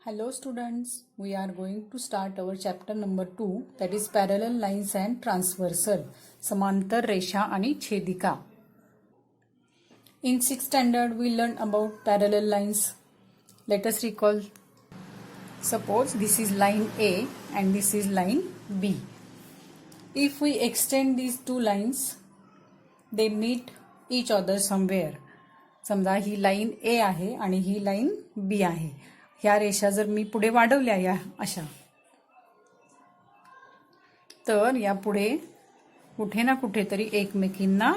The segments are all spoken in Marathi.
Hello students, we are going to start our chapter number 2, that is parallel lines and transversal, समांतर रेषा आणि छेदिका. In 6th standard we learned about parallel lines. Let us recall. Suppose this is line A and this is line B. If we extend these two lines, they meet each other somewhere. समजा ही लाईन A आहे आणि ही लाईन B आहे. ह्या रेषा जर मी पुढे वाढवल्या या अशा, तर या पुढे कुठे ना कुठेतरी एकमेकींना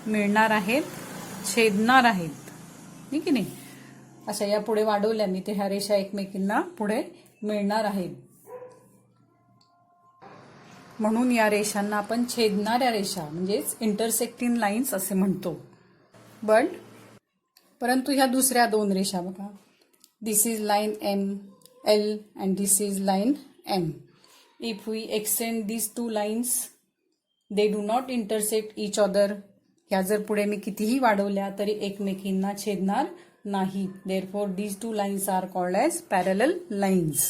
मिळणार आहेत, छेदणार आहेत, ठीक आहे नाही. अशा या पुढे वाढवल्या मी, ते ह्या रेषा एकमेकींना पुढे मिळणार आहेत. म्हणून या रेषांना आपण छेदणाऱ्या रेषा म्हणजेच इंटरसेक्टिंग लाईन्स असे म्हणतो. परंतु ह्या दुसऱ्या दोन रेषा बघा, this is line M, L and this is line M. If we extend these two lines, they do not intersect each other. ह्या जर पुढे मी कितीही वाढवल्या तरी एकमेकींना छेदणार नाहीत. Therefore, these two lines are called as parallel lines.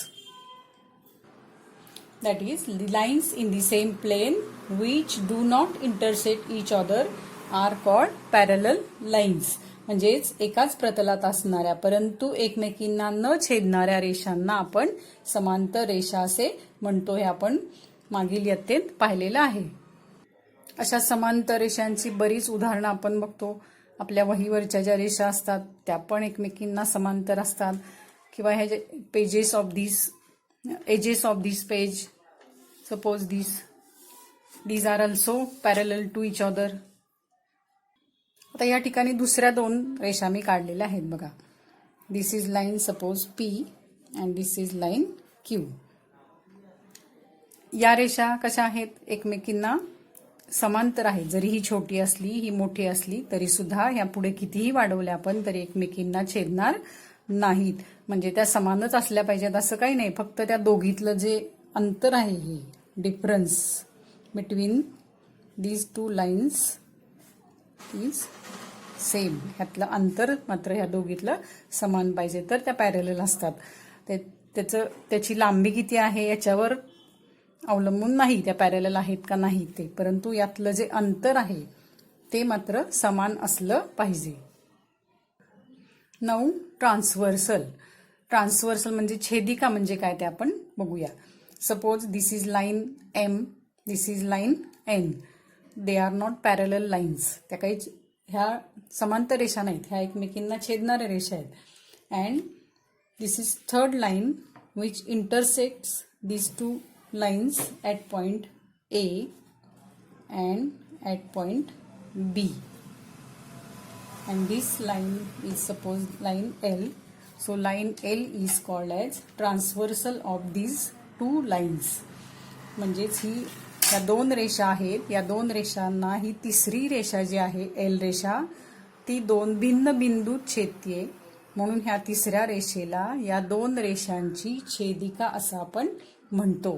That is, the lines in the same plane which do not intersect each other are called parallel lines. म्हणजेच एकाच प्रतलात असणाऱ्या परंतु एकमेकींना न छेदणाऱ्या रेषांना आपण समांतर रेषा असे म्हणतो. हे आपण मागील इयत्तेत पाहिलेलं आहे. अशा समांतर रेषांची बरीच उदाहरणं आपण बघतो. आपल्या वहीवरच्या ज्या रेषा असतात त्या पण एकमेकींना समांतर असतात, किंवा ह्या जे pages of this edges of this page, suppose these are also parallel to each other. आता या ठिकाणी दुसऱ्या दोन रेषा मी काढलेल्या आहेत बघा. This is line suppose P and this is line Q. या रेषा कशा आहेत, एकमेकींना समांतर आहेत. जरी ही छोटी असली ही मोठी असली तरी सुद्धा ह्या पुढे कितीही वाढवल्या आपण तरी एकमेकींना छेदणार नाहीत. म्हणजे त्या समानच असल्या पाहिजेत असं काही नाही, फक्त त्या दोघीतलं जे अंतर आहे, हे difference between these two lines is same. ह्यातलं अंतर मात्र ह्या दोघीतलं समान पाहिजे तर त्या पॅरलल असतात. त्याची लांबी किती आहे याच्यावर अवलंबून नाही त्या पॅरलल आहेत का नाही ते, परंतु यातलं जे अंतर आहे ते मात्र समान असलं पाहिजे. Now transversal. ट्रान्सव्हर्सल म्हणजे छेदिका म्हणजे काय ते आपण बघूया. Suppose this is line M, this is line N. They are not parallel lines. त्या काही ह्या समांतर रेषा नाहीत, ह्या एकमेकींना छेदणाऱ्या रेषा आहेत. And this is third line which intersects these two lines at point A and at point B. And this line is suppose line L. So line L is called as transversal of these two lines. म्हणजेच ही या दोन रेषा आहेत, या दोन रेषांना ही तिसरी रेषा जी आहे L रेषा ती दोन भिन्न बिंदूत छेदते. म्हणून ह्या तिसऱ्या रेषेला या दोन रेषांची छेदिका असं आपण म्हणतो.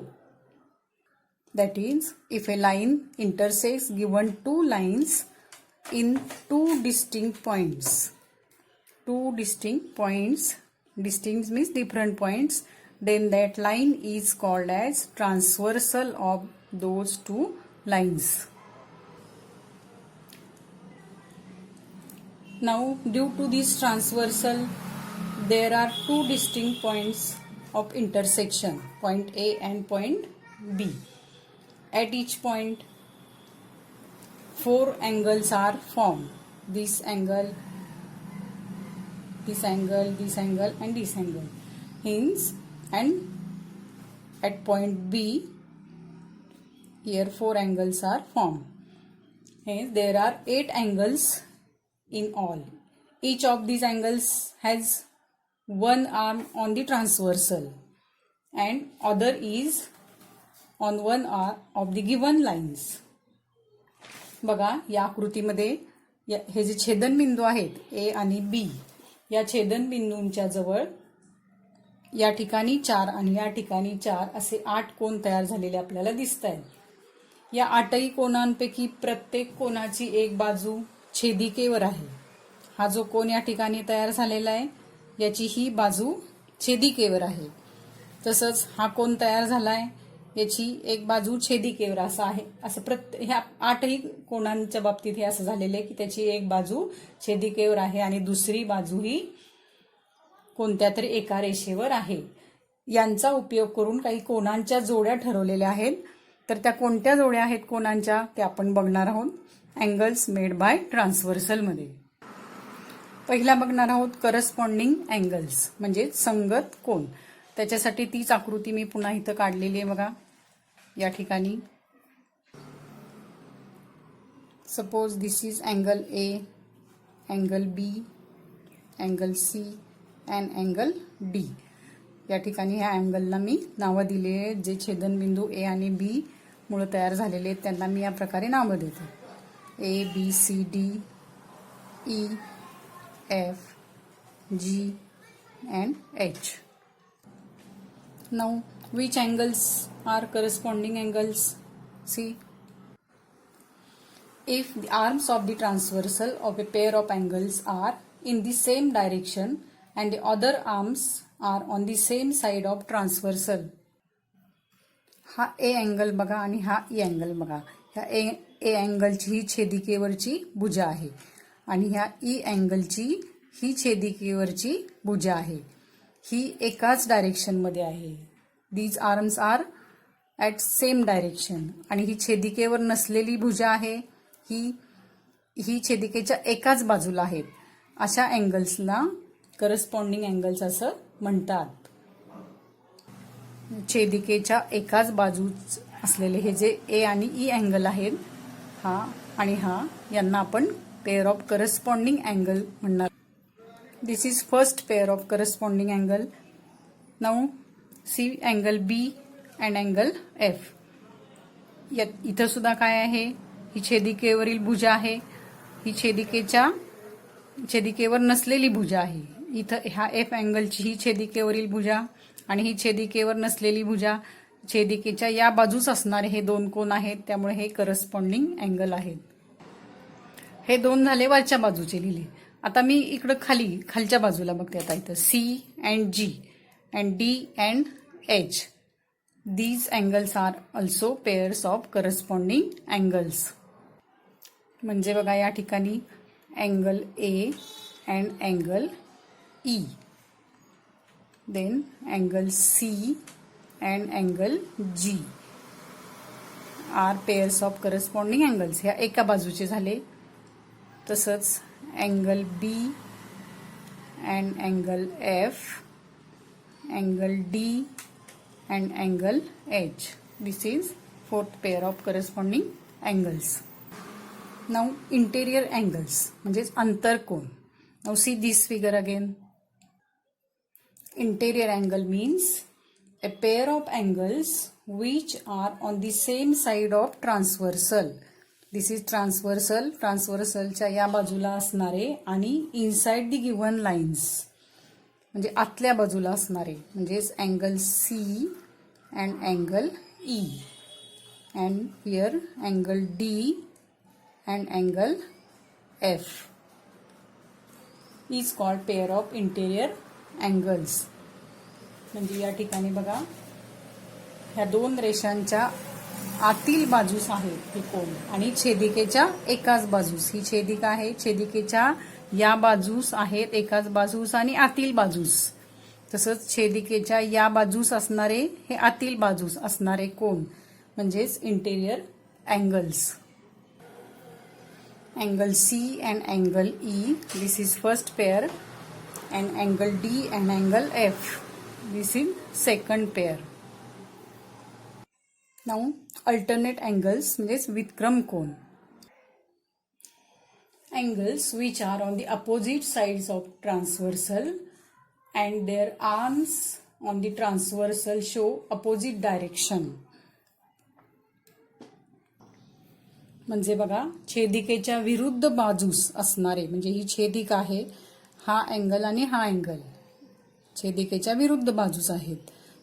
That is, if a line intersects given two lines in two distinct points, distinct means different points, then that line is called as transversal of those two lines. Now, due to this transversal, there are two distinct points of intersection, point A and point B. At each point, four angles are formed. This angle, this angle, this angle, and this angle. Hence, and at point B, here four angles are formed. Hence, there are 8 angles in all. Each of these angles has one arm on the transversal and other is on one arm of the given lines. बघा या आकृतीमध्ये हे जे छेदनबिंदू आहेत A आणि B, या छेदनबिंदूंच्या जवळ या ठिकाणी 4 आणि या ठिकाणी 4 असे 8 कोन तयार झालेले आपल्याला दिसत आहेत. या 8ही कोनांपैकी प्रत्येक कोनाची एक बाजू छेदिकेवर आहे. हा जो कोन या ठिकाणी तयार झालेला आहे याची ही बाजू छेदिकेवर आहे. तसंच हा कोन तयार झालाय, याची एक बाजू छेदिकेवर असं आहे. असं ह्या 8ही कोणांच्या बाबतीत हे असं झालेलं आहे की त्याची एक बाजू छेदिकेवर आहे आणि दुसरी बाजू ही कोणत्या तरी एका रेषेवर आहे. यांचा उपयोग करून काही कोनांच्या जोड्या ठरवलेल्या आहेत. तर त्या कोणत्या जोड्या आहेत कोनांच्या ते आपण बघणार आहोत अँगल्स मेड बाय ट्रान्सव्हर्सल मध्ये. पहिला बघणार आहोत करस्पॉन्डिंग अँगल्स म्हणजे संगत कोन. त्याच्यासाठी तीच आकृती मी पुन्हा इथं काढलेली आहे बघा या ठिकाणी. Suppose this is angle A, angle B, angle C and angle D. या ठिकाणी ह्या अँगलला मी नावं दिली आहेत. जे छेदनबिंदू ए आणि बी मुळे तयार झालेले आहेत त्यांना मी या प्रकारे नावं देते. A B C D E F G and H. Now, which angles are corresponding angles? See, if the arms of the transversal of a pair of angles are in the same direction and the other arms are on the same side of transversal. हा ए अँगल बघा आणि हा ई अँगल बघा. ह्या ए अँगलची ही छेदिकेवरची भुजा आहे आणि ह्या ई अँगलची ही छेदिकेवरची भुजा आहे. ही एकाच डायरेक्शन मध्ये आहे. These arms are at same direction आणि ही छेदिकेवर नसलेली भुजा आहे ही छेदिकेच्या एकाच बाजूला आहेत. अशा अँगल्सला करस्पॉन्डिंग अँगल्स असं म्हणतात. छेदिकेच्या एकाच बाजूच असलेले हे जे ए आणि ई अँगल आहेत हा आणि हा यांना आपण पेअर ऑफ करस्पॉन्डिंग अँगल म्हणणार. This is first pair of corresponding angle. Now see angle B and angle F. इथं सुद्धा काय आहे, ही छेदिकेवरील भुजा आहे. ही छेदिकेवर नसलेली भुजा आहे. इथं ह्या F अँगलची ही छेदिकेवरील भुजा आणि ही छेदिकेवर नसलेली भुजा. छेदिकेच्या या बाजूस असणारे हे दोन कोन आहेत त्यामुळे हे करस्पॉन्डिंग अँगल आहेत. हे दोन झाले वरच्या बाजूचे लिहिले. आता मी इकडं खालच्या बाजूला बघते. आता इथं C and G and D and H. These angles are also pairs of corresponding angles. म्हणजे बघा या ठिकाणी angle A and angle E, then angle C and angle G are pairs of corresponding angles. ह्या एका बाजूचे झाले. तसंच angle B and angle F, angle D and angle H. This is fourth pair of corresponding angles. Now interior angles म्हणजेच अंतरकोन. Now see this figure again. Interior angle means a pair of angles which are on the same side of transversal. This is transversal. ट्रान्सव्हर्सलच्या या बाजूला असणारे आणि इनसाइड दी गिव्हन लाईन्स म्हणजे आतल्या बाजूला असणारे म्हणजेच angle C and angle E and here angle D and angle F is called pair of interior angles. म्हणजे या ठिकाणी बघा ह्या दोन रेषांच्या आतील बाजूस आहेत हे कोन आणि छेदिकेच्या एकाच बाजूस. ही छेदिका आहे. छेदिकेच्या या बाजूस आहेत एकाच बाजूस आणि आतील बाजूस. तसंच छेदिकेच्या या बाजूस असणारे हे आतील बाजूस असणारे कोन म्हणजेच interior angles. Angle C and angle E this is first pair and angle D and angle F this is second pair. Now alternate angles means विक्रम कोन. Angles which are on the opposite sides of transversal and their arms on the transversal show opposite direction. म्हणजे बघा छेदिकेच्या विरुद्ध बाजूस असणारे म्हणजे ही छेदिका आहे. हा अँगल आणि हा अँगल छेदिकेच्या विरुद्ध बाजूस आहेत.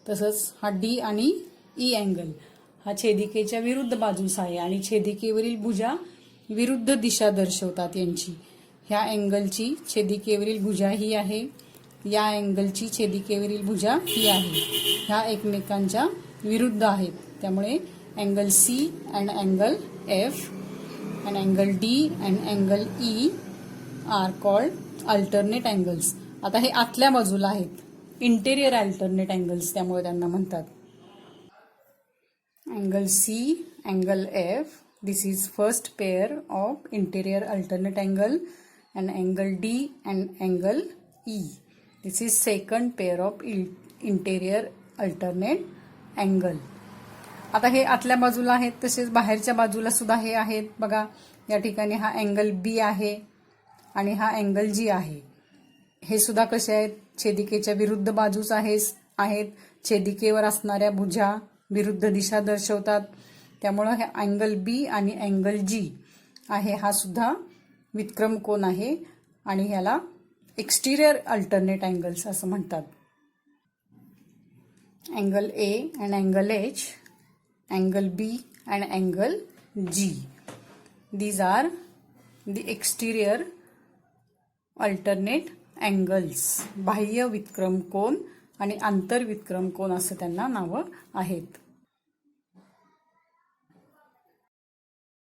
तसंच हा डी आणि ई अँगल हा छेदिकेच्या विरुद्ध बाजूस आहे आणि छेदिकेवरील भुजा विरुद्ध दिशा दर्शवतात यांची. ह्या अँगलची छेदिकेवरील भुजा ही आहे. या अँगलची छेदिकेवरील भुजा ही आहे. ह्या एकमेकांच्या विरुद्ध आहेत. त्यामुळे angle C and angle F and angle D and angle E are called alternate angles. आता हे आतल्या बाजूला आहेत, इंटेरियर अल्टरनेट अँगल्स, त्यामुळे त्यांना म्हणतात. Angle C, angle F, this is first pair of interior alternate angle, and angle D and angle E. This is second pair of interior alternate angle. आता हे आतल्या बाजूला आहेत, तसेच बाहेरच्या बाजूला सुद्धा हे आहेत. बघा या ठिकाणी हा अँगल बी आहे आणि हा अँगल जी आहे. हे सुद्धा कसे आहेत, छेदिकेच्या विरुद्ध बाजूस आहेत. छेदिकेवर असणाऱ्या भुजा विरुद्ध दिशा दर्शवतात. त्यामुळं हे अँगल बी आणि अँगल जी आहे हा सुद्धा विक्रम कोन आहे आणि ह्याला एक्सटिरियर अल्टरनेट अँगल्स असं म्हणतात. Angle A and angle H, angle B and angle G, these are the exterior alternate angles. बाह्य विक्रम कोन आणि आंतरविक्रम कोन असं त्यांना नावं आहेत.